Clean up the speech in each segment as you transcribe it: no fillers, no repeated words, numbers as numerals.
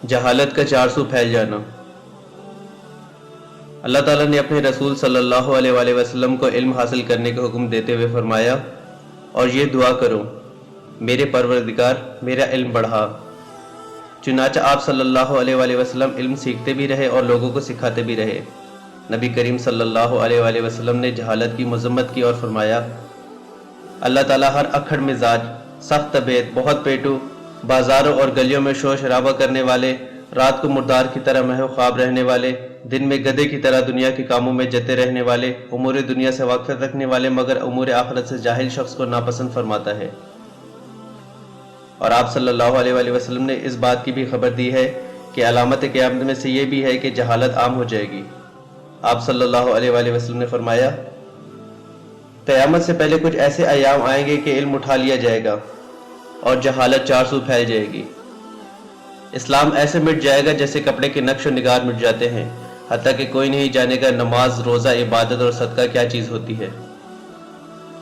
جہالت کا چارسو پھیل جانا۔ اللہ تعالیٰ نے اپنے رسول صلی اللہ علیہ وآلہ وسلم کو علم حاصل کرنے کا حکم دیتے ہوئے فرمایا، اور یہ دعا کرو، میرے پروردگار میرا علم بڑھا۔ چنانچہ آپ صلی اللہ علیہ وآلہ وسلم علم سیکھتے بھی رہے اور لوگوں کو سکھاتے بھی رہے۔ نبی کریم صلی اللہ علیہ وآلہ وسلم نے جہالت کی مذمت کی اور فرمایا، اللہ تعالیٰ ہر اکھڑ مزاج، سخت طبیعت، بہت پیٹو، بازاروں اور گلیوں میں شور شرابہ کرنے والے، رات کو مردار کی طرح محو خواب رہنے والے، دن میں گدھے کی طرح دنیا کے کاموں میں جتے رہنے والے، امور دنیا سے واقفیت رکھنے والے مگر امور آخرت سے جاہل شخص کو ناپسند فرماتا ہے۔ اور آپ صلی اللہ علیہ وآلہ وسلم نے اس بات کی بھی خبر دی ہے کہ علامت قیامت میں سے یہ بھی ہے کہ جہالت عام ہو جائے گی۔ آپ صلی اللہ علیہ وآلہ وسلم نے فرمایا، قیامت سے پہلے کچھ ایسے ایام آئیں گے کہ علم اٹھا لیا جائے گا اور جہالت چارسو پھیل جائے گی۔ اسلام ایسے مٹ جائے گا جیسے کپڑے کے نقش و نگار مٹ جاتے ہیں، حتیٰ کہ کوئی نہیں جانے گا نماز، روزہ، عبادت اور صدقہ کیا چیز ہوتی ہے۔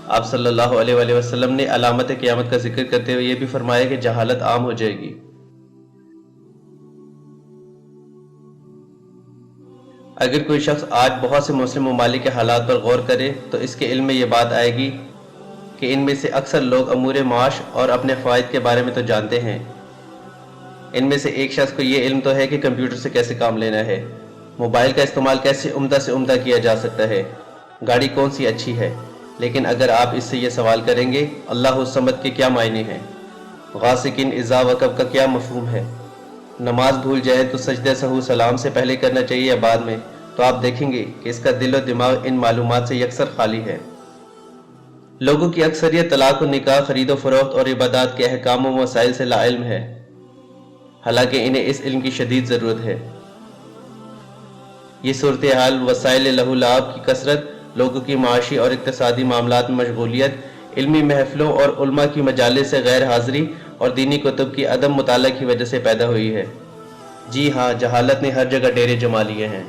آپ صلی اللہ علیہ وآلہ وسلم نے علامت قیامت کا ذکر کرتے ہوئے یہ بھی فرمایا کہ جہالت عام ہو جائے گی۔ اگر کوئی شخص آج بہت سے مسلم ممالک کے حالات پر غور کرے تو اس کے علم میں یہ بات آئے گی کہ ان میں سے اکثر لوگ امور معاش اور اپنے فوائد کے بارے میں تو جانتے ہیں، ان میں سے ایک شخص کو یہ علم تو ہے کہ کمپیوٹر سے کیسے کام لینا ہے، موبائل کا استعمال کیسے عمدہ سے عمدہ کیا جا سکتا ہے، گاڑی کون سی اچھی ہے، لیکن اگر آپ اس سے یہ سوال کریں گے اللہ الصمد کے کیا معنی ہیں، غاسقین اذا وقب کا کیا مفہوم ہے، نماز بھول جائے تو سجدہ سہو سلام سے پہلے کرنا چاہیے یا بعد میں، تو آپ دیکھیں گے کہ اس کا دل و دماغ ان معلومات سے یکسر خالی ہے۔ لوگوں کی اکثریت طلاق و نکاح، خرید و فروخت اور عبادات کے احکام و مسائل سے لا علم ہے، حالانکہ انہیں اس علم کی شدید ضرورت ہے۔ یہ صورتحال وسائل لہو لعب کی کثرت، لوگوں کی معاشی اور اقتصادی معاملات میں مشغولیت، علمی محفلوں اور علماء کی مجالس سے غیر حاضری اور دینی کتب کی عدم مطالعہ کی وجہ سے پیدا ہوئی ہے۔ جی ہاں، جہالت نے ہر جگہ ڈیرے جما لیے ہیں۔